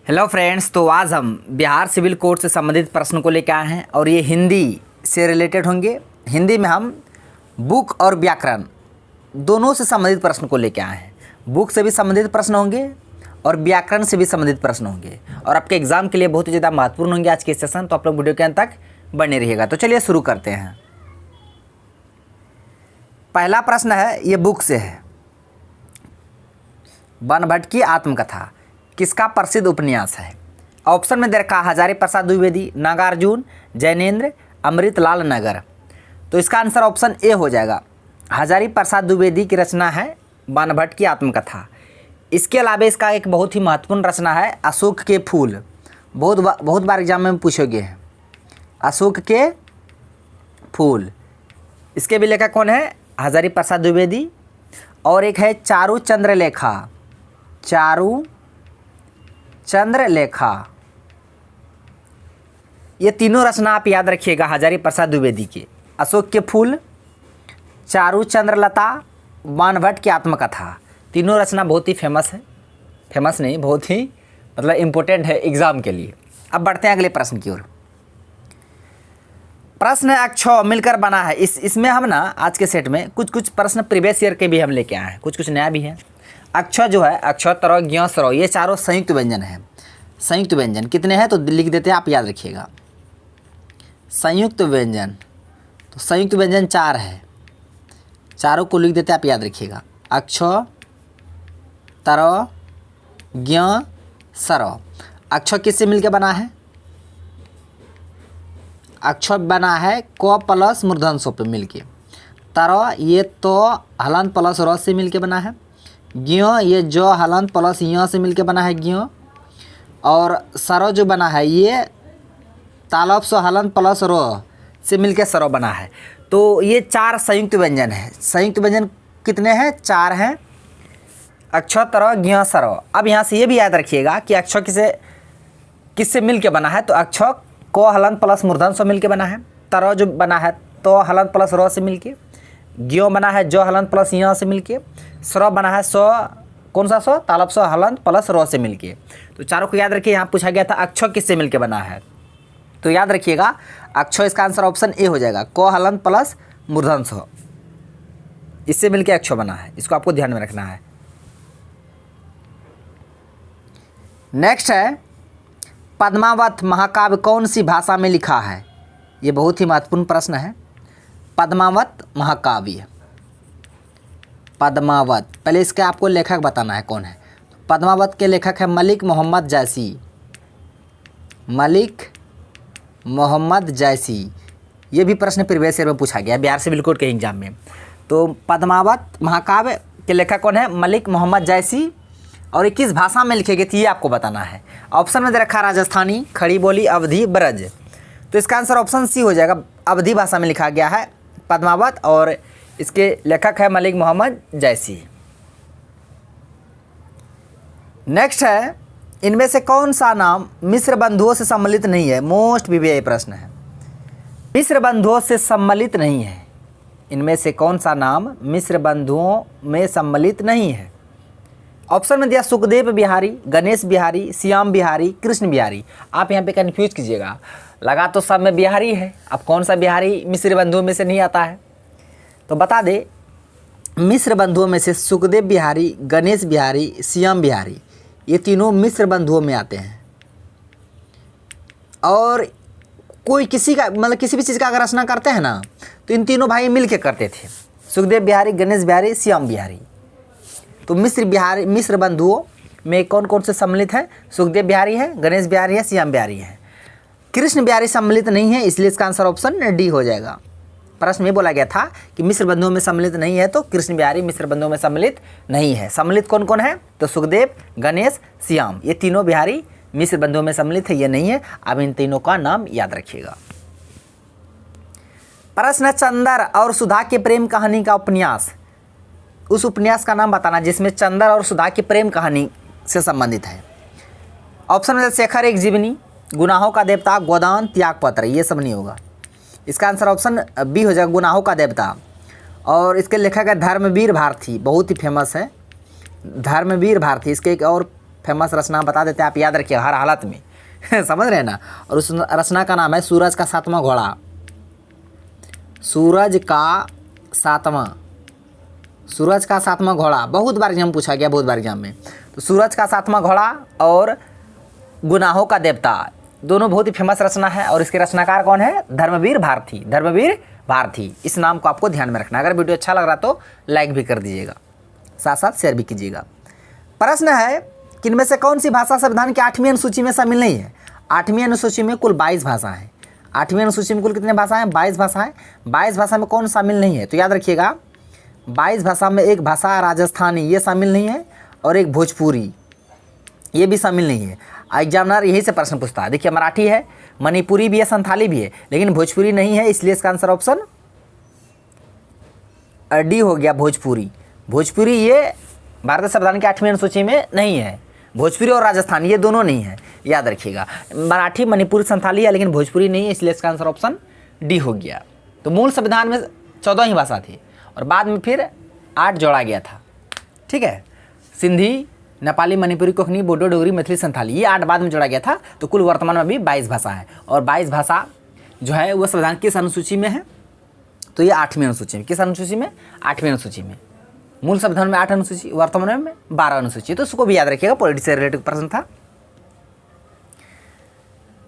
Hello friends, तो आज हम बिहार सिविल कोड से संबंधित प्रश्न को लेकर आए हैं और ये हिंदी से रिलेटेड होंगे। हिंदी में हम बुक और व्याकरण दोनों से संबंधित प्रश्न को लेकर आए हैं। बुक से भी संबंधित प्रश्न होंगे और व्याकरण से भी संबंधित प्रश्न होंगे और आपके एग्जाम के लिए बहुत ही ज़्यादा महत्वपूर्ण होंगे आज के सेशन। तो आप लोग वीडियो के अंत तक बने रहिएगा। तो चलिए शुरू करते हैं। पहला प्रश्न है, ये बुक से है। बनभट्ट की आत्मकथा किसका प्रसिद्ध उपन्यास है? ऑप्शन में दे रखा हजारी प्रसाद द्विवेदी, नागार्जुन, जैनेन्द्र, अमृतलाल नगर। तो इसका आंसर ऑप्शन ए हो जाएगा। हजारी प्रसाद द्विवेदी की रचना है बनभट्ट की आत्मकथा। इसके अलावा इसका एक बहुत ही महत्वपूर्ण रचना है अशोक के फूल। बहुत बार एग्जाम में पूछोगे हैं अशोक के फूल। इसके भी लेखक कौन है? हजारी प्रसाद द्विवेदी। और एक है चारू चंद्रलेखा। चारू चंद्रलेखा। ये तीनों रचना आप याद रखिएगा हजारी प्रसाद द्विवेदी के। अशोक के फूल, चारू चंद्रलता, बनभट्ट की आत्मकथा। तीनों रचना बहुत ही फेमस है। फेमस नहीं, बहुत ही मतलब इम्पोर्टेंट है एग्जाम के लिए। अब बढ़ते हैं अगले प्रश्न की ओर। प्रश्न है अक्षय मिलकर बना है। इसमें हम ना आज के सेट में कुछ प्रश्न प्रीवियस ईयर के भी हम लेके आए हैं, कुछ नया भी है। अक्षय जो है, अक्षय, तरह, ज्ञ, सरो, ये चारों संयुक्त व्यंजन है। संयुक्त व्यंजन कितने हैं तो लिख देते हैं, आप याद रखिएगा। संयुक्त व्यंजन, तो संयुक्त व्यंजन 4 है। चारों को लिख देते हैं, आप याद रखिएगा। अक्षय, तरह, ज्ञ, सरो। अक्षय किससे मिलकर बना है? अक्षय बना है क प्लस मूर्धन स पे मिलके। तरह ये तो हलंत प्लस र से मिलके बना है। ज्ञ ये जो हलंत प्लस य से मिलके बना है ज्ञ। और सरो जो बना है ये तालब सो हलंत प्लस रो से मिलके सरो बना है। तो ये 4 संयुक्त व्यंजन है। संयुक्त व्यंजन कितने हैं? 4 हैं। अक्षय, तरह, ज्ञ, सरो। अब यहाँ से ये भी याद रखिएगा कि अक्षय किससे मिलके बना है? तो अक्षय को हलंत प्लस मूर्धन से मिलके बना है। तरह जो बना है तो हलंत प्लस रो से मिलके। ज्ञ बना है जो हलंत प्लस य से मिलके। सरो बना है सो, कौन सा सो? तालब सो हलंत प्लस रो से मिलके। तो चारों को याद रखिए। यहाँ पूछा गया था अक्षय किससे मिलके बना है, तो याद रखिएगा अक्षय इसका आंसर ऑप्शन ए हो जाएगा। को हलंत प्लस मूर्धन सो, इससे मिलके अक्षय बना है। इसको आपको ध्यान में रखना है। नेक्स्ट है, पद्मावत महाकाव्य कौन सी भाषा में लिखा है? ये बहुत ही महत्वपूर्ण प्रश्न है। पद्मावत महाकाव्य, पद्मावत, पहले इसका आपको लेखक बताना है कौन है। पद्मावत के लेखक है मलिक मोहम्मद जैसी। मलिक मोहम्मद जैसी। ये भी प्रश्न प्रीवियस ईयर में पूछा गया बिहार सिविल कोड के एग्जाम में। तो पद्मावत महाकाव्य के लेखक कौन है? मलिक मोहम्मद जैसी। और ये किस भाषा में लिखे गए थे ये आपको बताना है। ऑप्शन में दे रखा राजस्थानी, खड़ी बोली, अवधी, ब्रज। तो इसका आंसर ऑप्शन सी हो जाएगा। अवधी भाषा में लिखा गया है पद्मावत और इसके लेखक है मलिक मोहम्मद जैसी। नेक्स्ट है, इनमें से कौन सा नाम मिस्र बंधुओं से सम्मिलित नहीं है? मोस्ट वीवीआई प्रश्न है। मिस्र बंधुओं से सम्मिलित नहीं है। इनमें से कौन सा नाम मिस्र बंधुओं में सम्मिलित नहीं है? ऑप्शन में दिया सुखदेव बिहारी, गणेश बिहारी, श्याम बिहारी, कृष्ण बिहारी। आप यहाँ पे कंफ्यूज कीजिएगा, लगा तो सब में बिहारी है। अब कौन सा बिहारी मिस्र बंधुओं में से नहीं आता है? तो बता दे, मिस्र बंधुओं में से सुखदेव बिहारी, गणेश बिहारी, श्याम बिहारी, ये तीनों मिस्र बंधुओं में आते हैं। और कोई किसी का मतलब किसी भी चीज़ का अगर रचना करते हैं ना तो इन तीनों भाई मिल के करते थे। सुखदेव बिहारी, गणेश बिहारी, श्याम बिहारी। तो मिस्र बंधुओं में कौन कौन से सम्मिलित हैं? सुखदेव बिहारी है, गणेश बिहारी है, श्याम बिहारी है। कृष्ण बिहारी सम्मिलित नहीं है, इसलिए इसका आंसर ऑप्शन डी हो जाएगा। प्रश्न में बोला गया था कि मिस्र बंधुओं में सम्मिलित नहीं है, तो कृष्ण बिहारी मिस्र बंधुओं में सम्मिलित नहीं है। सम्मिलित कौन कौन है? तो सुखदेव, गणेश, श्याम, ये तीनों बिहारी मिस्र बंधुओं में सम्मिलित है, ये नहीं है। अब इन तीनों का नाम याद रखिएगा। प्रश्न चंदर और सुधा के प्रेम कहानी का उपन्यास, उस उपन्यास का नाम बताना जिसमें चंदर और सुधा की प्रेम कहानी से संबंधित है। ऑप्शन में शेखर एक जीवनी, गुनाहों का देवता, गोदान, त्यागपत्र, ये सब नहीं होगा। इसका आंसर ऑप्शन बी हो जाएगा, गुनाहों का देवता। और इसके लेखक है धर्मवीर भारती, बहुत ही फेमस है धर्मवीर भारती। इसके एक और फेमस रचना बता देते हैं, आप याद रखिए हर हालत में समझ रहे हैं ना। और उस रचना का नाम है सूरज का सातवां घोड़ा। सूरज का सातवां घोड़ा बहुत बार एग्जाम पूछा गया, बहुत बार एग्जाम में। तो सूरज का सातवां घोड़ा और गुनाहों का देवता दोनों बहुत ही फेमस रचना है। और इसके रचनाकार कौन है? धर्मवीर भारती। इस नाम को आपको ध्यान में रखना। अगर वीडियो अच्छा लग रहा तो लाइक भी कर दीजिएगा, साथ साथ शेयर भी कीजिएगा। प्रश्न है कि इनमें से कौन सी भाषा संविधान की 8वीं अनुसूची में शामिल नहीं है? 8वीं अनुसूची में कुल 22 भाषा हैं। 8वीं अनुसूची में कुल कितने भाषा हैं? 22 भाषा है। 22 भाषा में कौन शामिल नहीं है? तो याद रखिएगा 22 भाषा में एक भाषा राजस्थानी, ये शामिल नहीं है, और एक भोजपुरी, ये भी शामिल नहीं है। एग्जामिनर यही से प्रश्न पूछता है। देखिए मराठी है, मणिपुरी भी है, संथाली भी है, लेकिन भोजपुरी नहीं है, इसलिए इसका आंसर ऑप्शन डी हो गया, भोजपुरी ये भारतीय संविधान की 8वीं अनुसूची में नहीं है। भोजपुरी और राजस्थानी ये दोनों नहीं है, याद रखिएगा। मराठी, मणिपुरी, संथाली है, लेकिन भोजपुरी नहीं है, इसलिए इसका आंसर ऑप्शन डी हो गया। तो मूल संविधान में 14 ही भाषा थी और बाद में फिर 8 जोड़ा गया था। ठीक है, सिंधी, नेपाली, मणिपुरी, कोंकणी, बोडो, डोगरी, मैथिली, संथाली, ये 8 बाद में जोड़ा गया था। तो कुल वर्तमान में अभी 22 भाषा है। और 22 भाषा जो है वो संविधान किस अनुसूची में है? तो ये 8वीं अनुसूची में। किस अनुसूची में? 8वीं अनुसूची में। मूल संविधान में 8 अनुसूची, वर्तमान में 12 अनुसूची। तो उसको भी याद रखिएगा, पॉलिटिक्स से रिलेटेड प्रश्न था।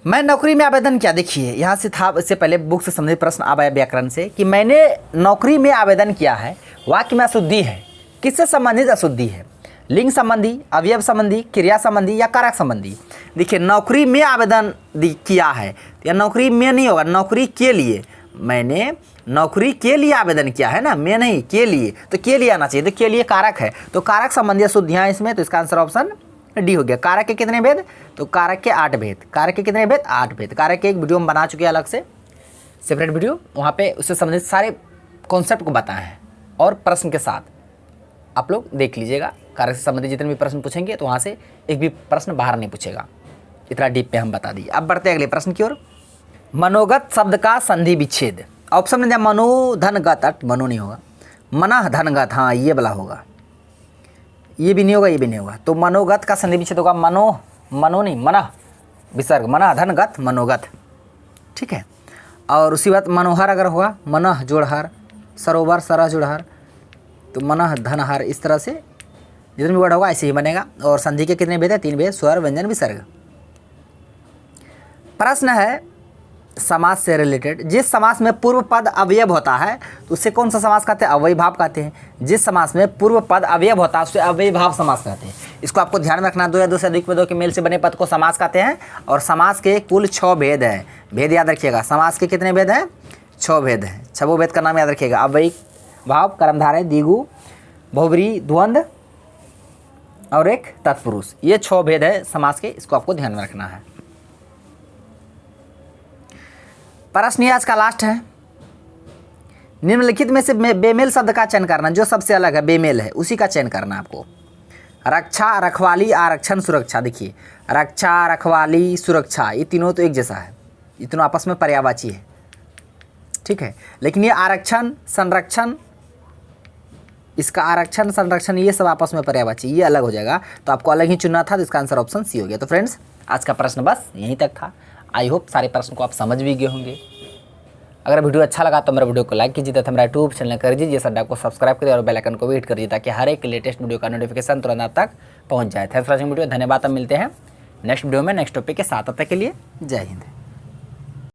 मैं नौकरी में आवेदन किया, देखिए यहाँ से था, इससे पहले बुक से संबंधित प्रश्न अब आया व्याकरण से कि मैंने नौकरी में आवेदन किया है, वाक्य में अशुद्धि है, किससे संबंधित अशुद्धि है? लिंग संबंधी, अवयव संबंधी, क्रिया संबंधी या कारक संबंधी? देखिए नौकरी में आवेदन किया है, या नौकरी में नहीं होगा, नौकरी के लिए। मैंने नौकरी के लिए आवेदन किया है ना, मैं नहीं, के लिए, तो के लिए आना चाहिए। तो के लिए कारक है, तो कारक संबंधी अशुद्धियाँ इसमें, तो इसका आंसर ऑप्शन डी हो गया। कारक के कितने भेद? तो कारक के 8 भेद। कारक के कितने भेद? 8 भेद। कारक के एक वीडियो हम बना चुके हैं अलग से, सेपरेट वीडियो, वहाँ पे उससे संबंधित सारे कॉन्सेप्ट को बताए हैं और प्रश्न के साथ, आप लोग देख लीजिएगा। कारक से संबंधित जितने भी प्रश्न पूछेंगे तो वहाँ से एक भी प्रश्न बाहर नहीं पूछेगा, इतना डीप पे हम बता दिए। अब बढ़ते हैं अगले प्रश्न की ओर। मनोगत शब्द का संधि विच्छेद। ऑप्शन में दिया मनो धन गत, मनो नहीं होगा, मनः धनगत, हाँ ये वाला होगा, ये भी नहीं होगा, ये भी नहीं होगा। तो मनोगत का संधि विच्छेद होगा मनो नहीं, मनः विसर्ग, मनः धनगत, मनोगत। ठीक है, और उसी बात मनोहर अगर होगा, मनः जोड़हर, सरोवर सरह जोड़हर, तो मनः धनहर, इस तरह से जितने भी वर्ड होगा ऐसे ही बनेगा। और संधि के कितने भेद है? 3 भेद, स्वर, व्यंजन, विसर्ग। प्रश्न है समास से रिलेटेड, जिस समास में पूर्व पद अवयव होता है तो उसे कौन सा समास कहते हैं? अव्ययीभाव कहते हैं। जिस समास में पूर्व पद अवयव होता है उसे अव्ययीभाव समास कहते हैं। इसको आपको ध्यान में रखना, 2 या 2 से अधिक पदों के मेल से बने पद को समास कहते हैं। और समास के कुल 6 भेद हैं। भेद याद रखिएगा, समास के कितने भेद हैं? 6 भेद हैं। 6 भेद का नाम याद रखिएगा, अव्ययीभाव, कर्मधारय, द्विगु, बहुब्रीहि, द्वंद्व और एक तत्पुरुष। ये 6 भेद है समास के, इसको आपको ध्यान में रखना है। प्रश्न ये आज का लास्ट है। निम्नलिखित में से बेमेल शब्द का चयन करना, जो सबसे अलग है, बेमेल है, उसी का चयन करना आपको। रक्षा, रखवाली, आरक्षण, सुरक्षा। देखिए रक्षा, रखवाली, सुरक्षा, ये तीनों तो एक जैसा है, ये तीनों आपस में पर्यायवाची है। ठीक है, लेकिन ये आरक्षण, संरक्षण, इसका आरक्षण, संरक्षण, ये सब आपस में पर्यायवाची, ये अलग हो जाएगा, तो आपको अलग ही चुनना था। तो इसका आंसर ऑप्शन सी हो गया। तो फ्रेंड्स आज का प्रश्न बस यहीं तक था। आई होप सारे प्रश्न को आप समझ भी गए होंगे। अगर वीडियो अच्छा लगा तो मेरा वीडियो को लाइक कीजिए तथा मेरा यूट्यूब चैनल कर दीजिए, सड्डा को सब्सक्राइब करिए और बेल आइकन को भी हिट करिए ताकि हर एक लेटेस्ट वीडियो का नोटिफिकेशन तुरंत आप तक पहुंच जाए। थैंक्स फॉर वॉचिंग वीडियो, धन्यवाद। अब मिलते हैं नेक्स्ट वीडियो में नेक्स्ट टॉपिक के साथ, तब तक के लिए जय हिंद।